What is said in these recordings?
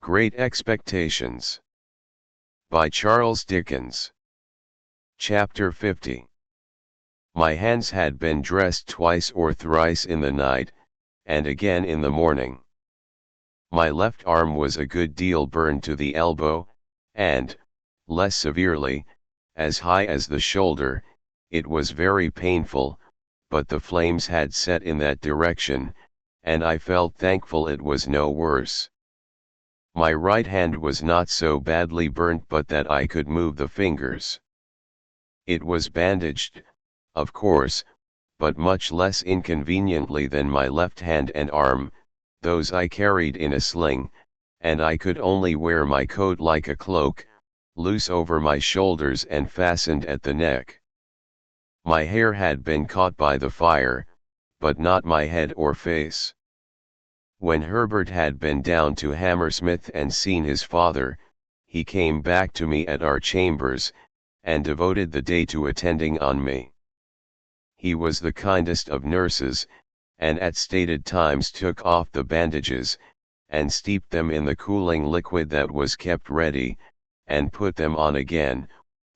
Great Expectations by Charles Dickens. Chapter 50. My hands had been dressed twice or thrice in the night, and again in the morning. My left arm was a good deal burned to the elbow, and, less severely, as high as the shoulder. It was very painful, but the flames had set in that direction, and I felt thankful it was no worse. My right hand was not so badly burnt but that I could move the fingers. It was bandaged, of course, but much less inconveniently than my left hand and arm. Those I carried in a sling, and I could only wear my coat like a cloak, loose over my shoulders and fastened at the neck. My hair had been caught by the fire, but not my head or face. When Herbert had been down to Hammersmith and seen his father, he came back to me at our chambers, and devoted the day to attending on me. He was the kindest of nurses, and at stated times took off the bandages, and steeped them in the cooling liquid that was kept ready, and put them on again,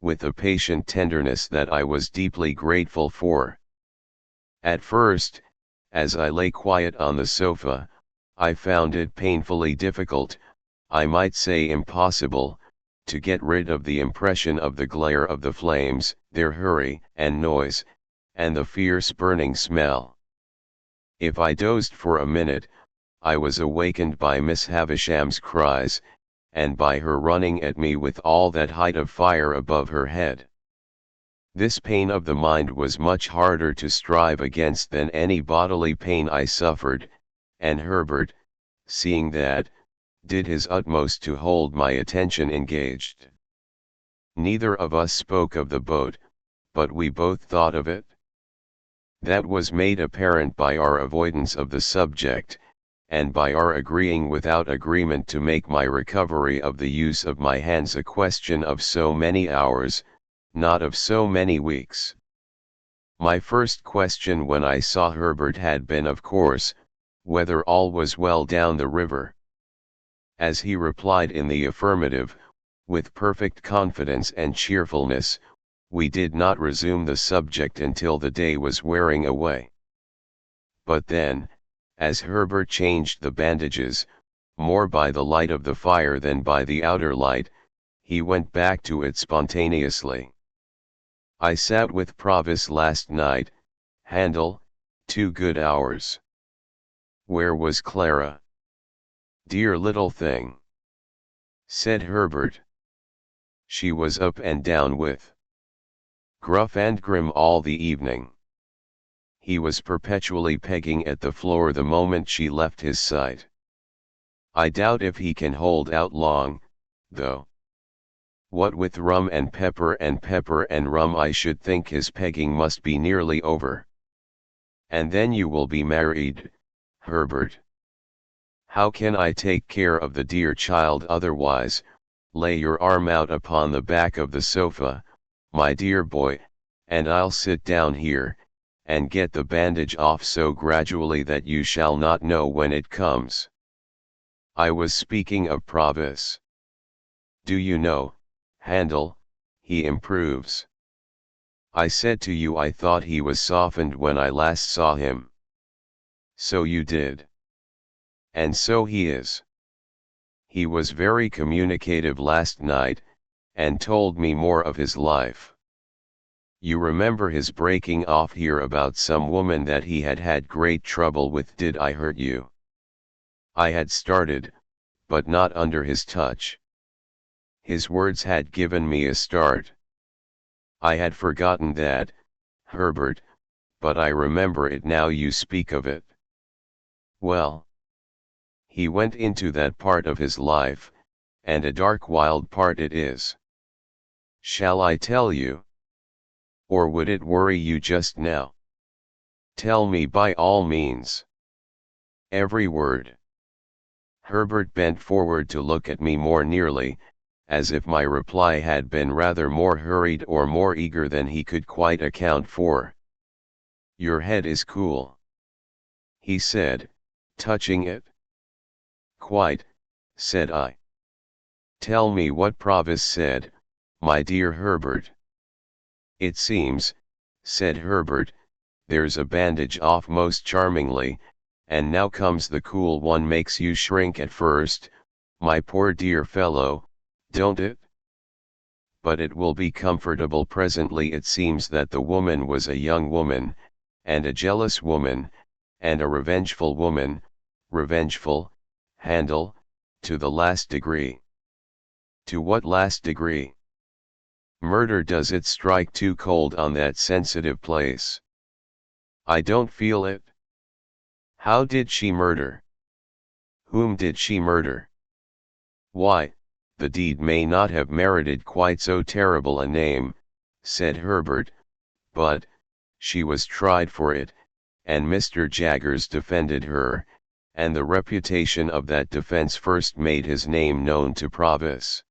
with a patient tenderness that I was deeply grateful for. At first, as I lay quiet on the sofa, I found it painfully difficult, I might say impossible, to get rid of the impression of the glare of the flames, their hurry and noise, and the fierce burning smell. If I dozed for a minute, I was awakened by Miss Havisham's cries, and by her running at me with all that height of fire above her head. This pain of the mind was much harder to strive against than any bodily pain I suffered, and Herbert, seeing that, did his utmost to hold my attention engaged. Neither of us spoke of the boat, but we both thought of it. That was made apparent by our avoidance of the subject, and by our agreeing without agreement to make my recovery of the use of my hands a question of so many hours, not of so many weeks. My first question when I saw Herbert had been, of course, whether all was well down the river. As he replied in the affirmative, with perfect confidence and cheerfulness, we did not resume the subject until the day was wearing away. But then, as Herbert changed the bandages, more by the light of the fire than by the outer light, he went back to it spontaneously. I sat with Provis last night, Handel, 2 good hours. Where was Clara? Dear little thing, said Herbert. She was up and down with Gruff and Grim all the evening. He was perpetually pegging at the floor the moment she left his sight. I doubt if he can hold out long, though. What with rum and pepper and rum, I should think his pegging must be nearly over. And then you will be married, Herbert. How can I take care of the dear child otherwise? Lay your arm out upon the back of the sofa, my dear boy, and I'll sit down here, and get the bandage off so gradually that you shall not know when it comes. I was speaking of Provis. Do you know, Handel, he improves. I said to you I thought he was softened when I last saw him. So you did. And so he is. He was very communicative last night, and told me more of his life. You remember his breaking off here about some woman that he had had great trouble with. Did I hurt you? I had started, but not under his touch. His words had given me a start. I had forgotten that, Herbert, but I remember it now you speak of it. Well, he went into that part of his life, and a dark wild part it is. Shall I tell you? Or would it worry you just now? Tell me by all means. Every word. Herbert bent forward to look at me more nearly, as if my reply had been rather more hurried or more eager than he could quite account for. Your head is cool, he said, touching it. Quite, said I. Tell me what Provis said, my dear Herbert. It seems, said Herbert, there's a bandage off most charmingly, and now comes the cool one makes you shrink at first, my poor dear fellow, don't it? But it will be comfortable presently. It seems that the woman was a young woman, and a jealous woman, and a revengeful woman, revengeful, Handel, to the last degree. To what last degree? Murder. Does it strike too cold on that sensitive place? I don't feel it. How did she murder? Whom did she murder? Why, the deed may not have merited quite so terrible a name, said Herbert, but, she was tried for it, and Mr. Jaggers defended her, and the reputation of that defense first made his name known to Provis.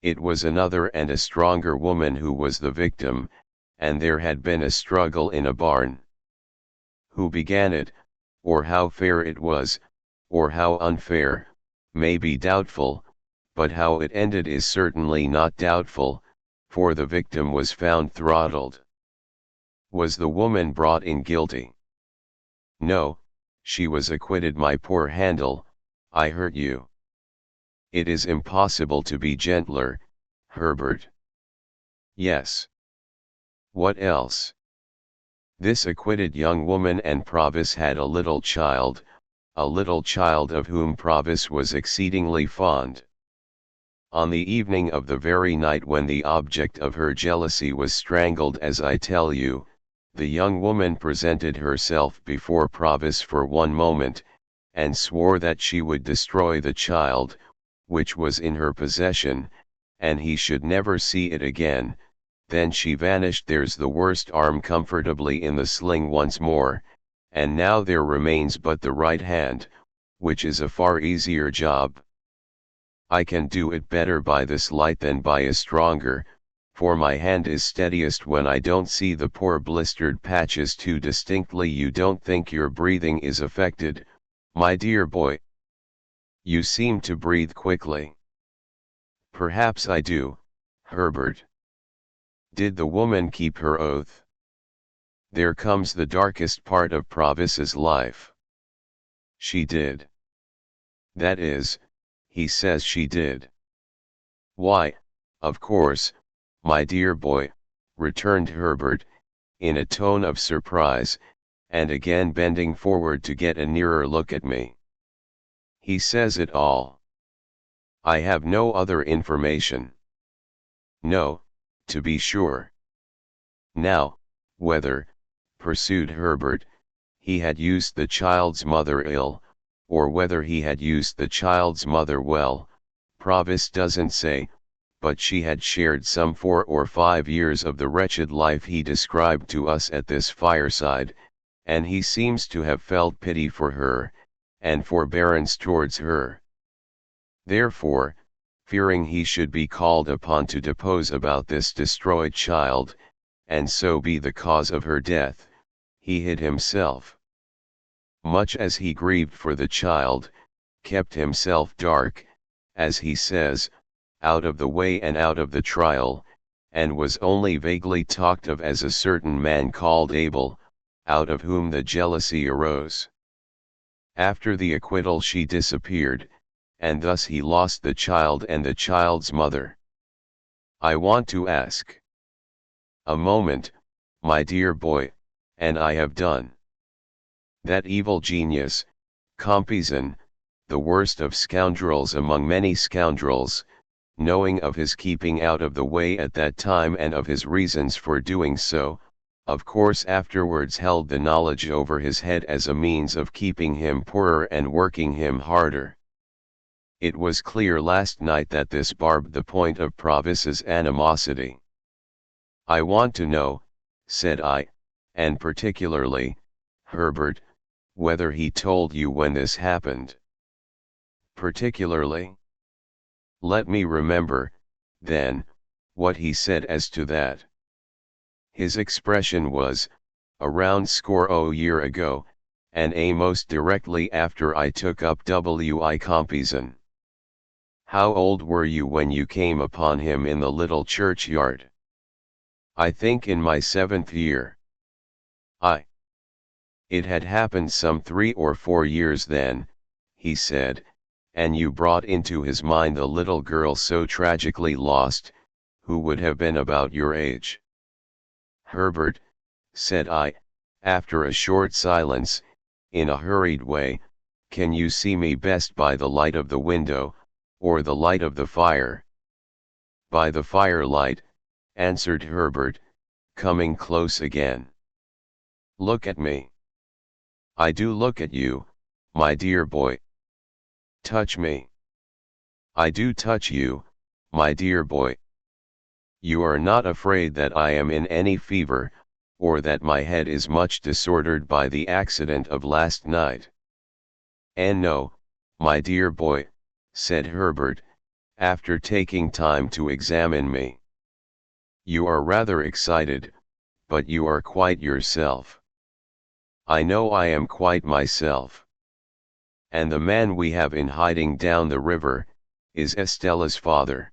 It was another and a stronger woman who was the victim, and there had been a struggle in a barn. Who began it, or how fair it was, or how unfair, may be doubtful, but how it ended is certainly not doubtful, for the victim was found throttled. Was the woman brought in guilty? No, she was acquitted. My poor Handel, I hurt you. It is impossible to be gentler, Herbert. Yes. What else? This acquitted young woman and Provis had a little child of whom Provis was exceedingly fond. On the evening of the very night when the object of her jealousy was strangled, as I tell you, the young woman presented herself before Provis for one moment, and swore that she would destroy the child, which was in her possession, and he should never see it again. Then she vanished. There's the worst arm comfortably in the sling once more, and now there remains but the right hand, which is a far easier job. I can do it better by this light than by a stronger, for my hand is steadiest when I don't see the poor blistered patches too distinctly. You don't think your breathing is affected, my dear boy? You seem to breathe quickly. Perhaps I do, Herbert. Did the woman keep her oath? There comes the darkest part of Provis's life. She did. That is, he says she did. Why, of course, my dear boy, returned Herbert, in a tone of surprise, and again bending forward to get a nearer look at me. He says it all. I have no other information. No, to be sure. Now, whether, pursued Herbert, he had used the child's mother ill, or whether he had used the child's mother well, Provis doesn't say, but she had shared some 4 or 5 years of the wretched life he described to us at this fireside, and he seems to have felt pity for her, and forbearance towards her. Therefore, fearing he should be called upon to depose about this destroyed child, and so be the cause of her death, he hid himself. Much as he grieved for the child, kept himself dark, as he says, out of the way and out of the trial, and was only vaguely talked of as a certain man called Abel, out of whom the jealousy arose. After the acquittal she disappeared, and thus he lost the child and the child's mother. I want to ask. A moment, my dear boy, and I have done. That evil genius, Compeyson, the worst of scoundrels among many scoundrels, knowing of his keeping out of the way at that time and of his reasons for doing so, of course afterwards held the knowledge over his head as a means of keeping him poorer and working him harder. It was clear last night that this barbed the point of Provis's animosity. I want to know, said I, and particularly, Herbert, whether he told you when this happened. Particularly? Let me remember, then, what he said as to that. His expression was, around score o year ago, and most directly after I took up W.I. Compeyson. How old were you when you came upon him in the little churchyard? I think in my 7th year. It had happened some 3 or 4 years then, he said, and you brought into his mind the little girl so tragically lost, who would have been about your age. Herbert, said I, after a short silence, in a hurried way, can you see me best by the light of the window, or the light of the fire? By the firelight, answered Herbert, coming close again. Look at me. I do look at you, my dear boy. Touch me. I do touch you, my dear boy. You are not afraid that I am in any fever, or that my head is much disordered by the accident of last night? And no, my dear boy, said Herbert, after taking time to examine me. You are rather excited, but you are quite yourself. I know I am quite myself. And the man we have in hiding down the river, is Estella's father.